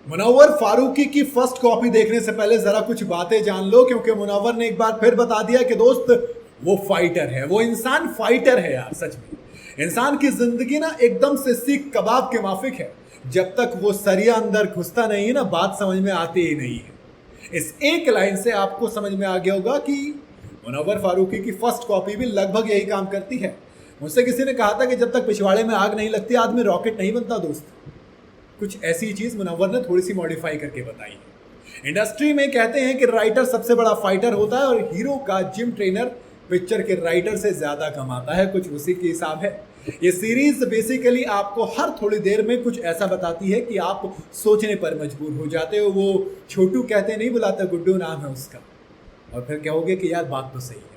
मुनव्वर फारूकी की first copy देखने से पहले जरा कुछ बातें जान लो, क्योंकि मुनव्वर ने एक बार फिर बता दिया कि दोस्त वो फाइटर है, वो इंसान फाइटर है यार। सच में इंसान की जिंदगी ना एकदम से सीख कबाब के माफिक है। जब तक वो सरिया अंदर घुसता नहीं है ना, बात समझ में आती ही नहीं है। इस एक लाइन से आपको समझ में आ गया होगा कि मुनव्वर फारूकी की फर्स्ट कॉपी भी लगभग यही काम करती है। मुझसे किसी ने कहा था कि जब तक पिछवाड़े में आग नहीं लगती आदमी रॉकेट नहीं बनता दोस्त। कुछ ऐसी चीज मुनव्वर ने थोड़ी सी मॉडिफाई करके बताई है। इंडस्ट्री में कहते हैं कि राइटर सबसे बड़ा फाइटर होता है और हीरो का जिम ट्रेनर पिक्चर के राइटर से ज्यादा कमाता है। कुछ उसी के हिसाब है। ये सीरीज बेसिकली आपको हर थोड़ी देर में कुछ ऐसा बताती है कि आप सोचने पर मजबूर हो जाते हो। वो छोटू कहते नहीं बुलाता, गुड्डू नाम है उसका, और फिर कहोगे कि यार बात तो सही है।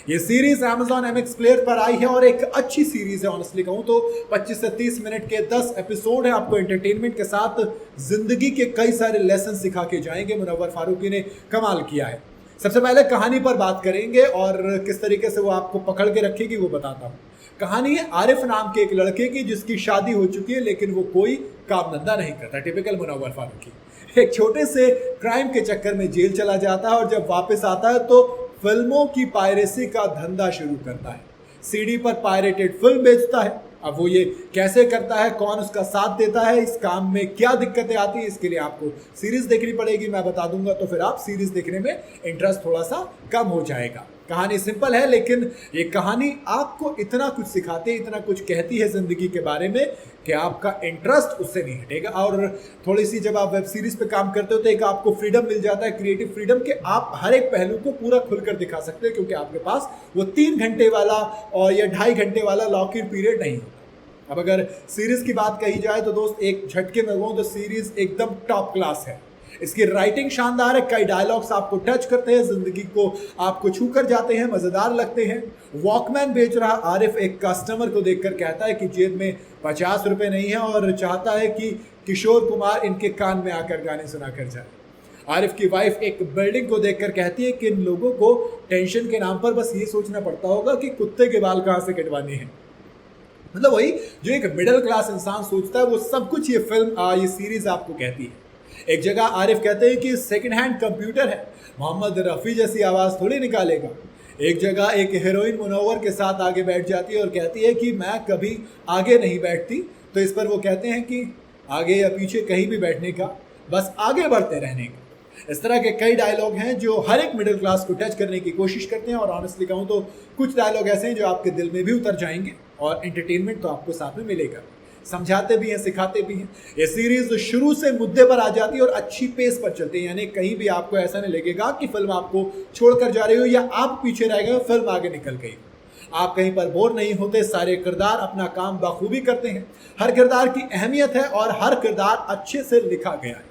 ये सीरीज Amazon MX प्लेयर पर आई है और एक अच्छी सीरीज है। ऑनेस्टली कहूं तो 25 से 30 मिनट के 10 एपिसोड है। आपको एंटरटेनमेंट के साथ जिंदगी के कई सारे लेसन सिखा के जाएंगे। मुनव्वर फारूकी ने कमाल किया है। सबसे पहले कहानी पर बात करेंगे और किस तरीके से वो आपको पकड़ के रखेगी वो बताता हूँ। कहानी है आरिफ नाम के एक लड़के की जिसकी शादी हो चुकी है, लेकिन वो कोई काम धंधा नहीं करता। टिपिकल मुनव्वर फारूकी एक छोटे से क्राइम के चक्कर में जेल चला जाता है और जब वापस आता है तो फिल्मों की पायरेसी का धंधा शुरू करता है। सीडी पर पायरेटेड फिल्म बेचता है। अब वो ये कैसे करता है, कौन उसका साथ देता है, इस काम में क्या दिक्कतें आती है, इसके लिए आपको सीरीज देखनी पड़ेगी। मैं बता दूंगा तो फिर आप सीरीज देखने में इंटरेस्ट थोड़ा सा कम हो जाएगा। कहानी सिंपल है, लेकिन ये कहानी आपको इतना कुछ सिखाती है, इतना कुछ कहती है जिंदगी के बारे में कि आपका इंटरेस्ट उससे नहीं हटेगा। और थोड़ी सी जब आप वेब सीरीज पे काम करते हो तो एक आपको फ्रीडम मिल जाता है, क्रिएटिव फ्रीडम, कि आप हर एक पहलू को पूरा खुलकर दिखा सकते हैं, क्योंकि आपके पास वो 3 घंटे वाला और या 2.5 घंटे वाला लॉक इन पीरियड नहीं होता। अब अगर सीरीज की बात कही जाए तो दोस्त एक झटके में कहूं तो सीरीज एकदम टॉप क्लास है। इसकी राइटिंग शानदार है, कई डायलॉग्स आपको टच करते हैं, जिंदगी को आपको छू कर जाते हैं, मजेदार लगते हैं। वॉकमैन बेच रहा आरिफ एक कस्टमर को देखकर कहता है कि जेब में 50 रुपए नहीं है और चाहता है कि किशोर कुमार इनके कान में आकर गाने सुना कर जाए। आरिफ की वाइफ एक बिल्डिंग को देखकर कहती है कि इन लोगों को टेंशन के नाम पर बस ये सोचना पड़ता होगा कि कुत्ते के बाल कहाँ से कटवाने हैं। मतलब वही जो एक मिडिल क्लास इंसान सोचता है वो सब कुछ ये फिल्म ये सीरीज आपको कहती है। एक जगह आरिफ कहते हैं कि सेकंड हैंड कंप्यूटर है, मोहम्मद रफ़ी जैसी आवाज़ थोड़ी निकालेगा। एक जगह एक हीरोइन मुनव्वर के साथ आगे बैठ जाती है और कहती है कि मैं कभी आगे नहीं बैठती, तो इस पर वो कहते हैं कि आगे या पीछे कहीं भी बैठने का, बस आगे बढ़ते रहने का। इस तरह के कई डायलॉग हैं जो हर एक मिडिल क्लास को टच करने की कोशिश करते हैं। और ऑनेस्टली कहूँ तो कुछ डायलॉग ऐसे हैं जो आपके दिल में भी उतर जाएंगे और एंटरटेनमेंट तो आपको साथ में मिलेगा। समझाते भी हैं, सिखाते भी हैं। ये सीरीज शुरू से मुद्दे पर आ जाती है और अच्छी पेस पर चलती है, यानी कहीं भी आपको ऐसा नहीं लगेगा कि फिल्म आपको छोड़कर जा रही हो या आप पीछे रह गए हो, फिल्म आगे निकल गई। आप कहीं पर बोर नहीं होते। सारे किरदार अपना काम बखूबी करते हैं। हर किरदार की अहमियत है और हर किरदार अच्छे से लिखा गया है।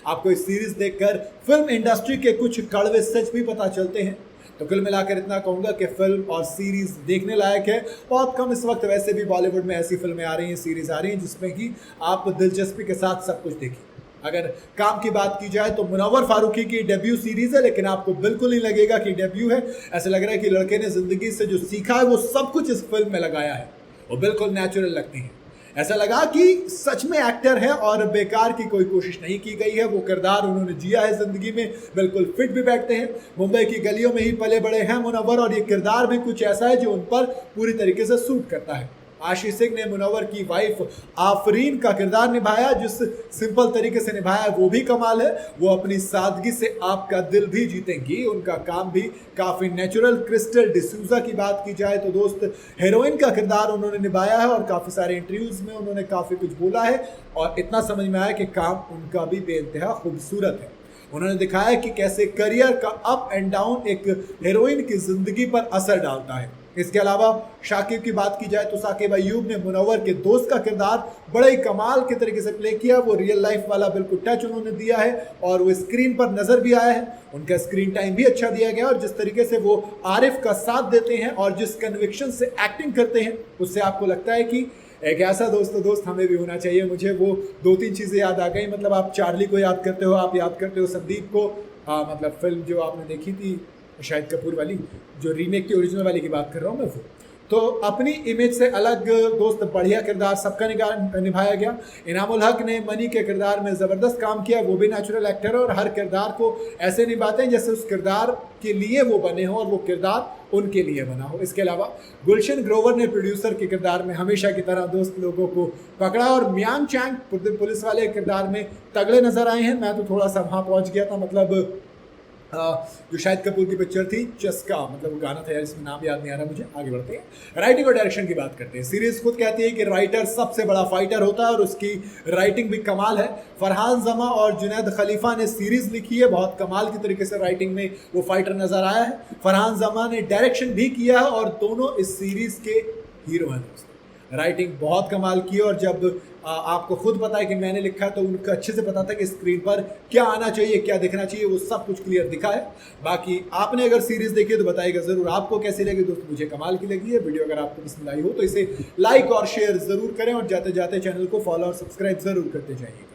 आपको इस सीरीज देखकर फिल्म इंडस्ट्री के कुछ कड़वे सच भी पता चलते हैं। तो कुल मिलाकर इतना कहूंगा कि फिल्म और सीरीज देखने लायक है। बहुत कम इस वक्त वैसे भी बॉलीवुड में ऐसी फिल्में आ रही हैं, सीरीज आ रही हैं जिसमें कि आप दिलचस्पी के साथ सब कुछ देखिए। अगर काम की बात की जाए तो मुनव्वर फारूकी की डेब्यू सीरीज है, लेकिन आपको बिल्कुल नहीं लगेगा कि डेब्यू है। ऐसा लग रहा है कि लड़के ने जिंदगी से जो सीखा है वो सब कुछ इस फिल्म में लगाया है। वो बिल्कुल नेचुरल लगती है। ऐसा लगा कि सच में एक्टर है और बेकार की कोई कोशिश नहीं की गई है। वो किरदार उन्होंने जिया है जिंदगी में, बिल्कुल फिट भी बैठते हैं। मुंबई की गलियों में ही पले बड़े हैं मुनव्वर और ये किरदार भी कुछ ऐसा है जो उन पर पूरी तरीके से सूट करता है। आशीष सिंह ने मुनव्वर की वाइफ आफरीन का किरदार निभाया, जिस सिंपल तरीके से निभाया वो भी कमाल है। वो अपनी सादगी से आपका दिल भी जीतेंगी। उनका काम भी काफ़ी नेचुरल। क्रिस्टल डिसूजा की बात की जाए तो दोस्त हीरोइन का किरदार उन्होंने निभाया है और काफ़ी सारे इंटरव्यूज़ में उन्होंने काफ़ी कुछ बोला है और इतना समझ में आया कि काम उनका भी बेइंतहा खूबसूरत है। उन्होंने दिखाया कि कैसे करियर का अप एंड डाउन एक हीरोइन की जिंदगी पर असर डालता है। इसके अलावा शाकिब की बात की जाए तो साकिब अय्यूब ने मुनव्वर के दोस्त का किरदार बड़े ही कमाल के तरीके से प्ले किया। वो रियल लाइफ वाला बिल्कुल टच उन्होंने दिया है और वो स्क्रीन पर नजर भी आया है। उनका स्क्रीन टाइम भी अच्छा दिया गया और जिस तरीके से वो आरिफ का साथ देते हैं और जिस कन्विक्शन से एक्टिंग करते हैं उससे आपको लगता है कि एक ऐसा दोस्त हमें भी होना चाहिए। मुझे वो 2-3 चीज़ें याद आ गई। मतलब आप चार्ली को याद करते हो, आप याद करते हो संदीप को। मतलब फिल्म जो आपने देखी थी शाहिद कपूर वाली, जो रीमेक की ओरिजिनल वाली की बात कर रहा हूँ मैं, वो तो अपनी इमेज से अलग दोस्त बढ़िया किरदार सबका निभाया गया। इनामुल हक ने मनी के किरदार में ज़बरदस्त काम किया, वो भी नेचुरल एक्टर है और हर किरदार को ऐसे निभाते हैं जैसे उस किरदार के लिए वो बने हो और वो किरदार उनके लिए बना हो। इसके अलावा गुलशन ग्रोवर ने प्रोड्यूसर के किरदार में हमेशा की तरह दोस्त लोगों को पकड़ा और मियांग चैंग पुलिस वाले किरदार में तगड़े नजर आए हैं। मैं तो थोड़ा सा वहाँ पहुँच गया था, मतलब जो शाहिद कपूर की पिक्चर थी चस्का, मतलब वो गाना था यार, इसमें नाम याद नहीं आ रहा मुझे। आगे बढ़ते हैं, राइटिंग और डायरेक्शन की बात करते हैं। सीरीज खुद कहती है कि राइटर सबसे बड़ा फाइटर होता है और उसकी राइटिंग भी कमाल है। फरहान जमा और जुनैद खलीफा ने सीरीज लिखी है, बहुत कमाल की तरीके से राइटिंग में वो फाइटर नजर आया है। फरहान जमा ने डायरेक्शन भी किया है और दोनों इस सीरीज के हीरो हैं। राइटिंग बहुत कमाल की और जब आपको खुद पता है कि मैंने लिखा है तो उनको अच्छे से पता था कि स्क्रीन पर क्या आना चाहिए, क्या दिखना चाहिए, वो सब कुछ क्लियर दिखा है। बाकी आपने अगर सीरीज देखी है तो बताइएगा ज़रूर आपको कैसी लगी दोस्त। मुझे कमाल की लगी है। वीडियो अगर आपको पसंद आई हो तो इसे लाइक और शेयर ज़रूर करें और जाते जाते चैनल को फॉलो और सब्सक्राइब ज़रूर करते जाइए।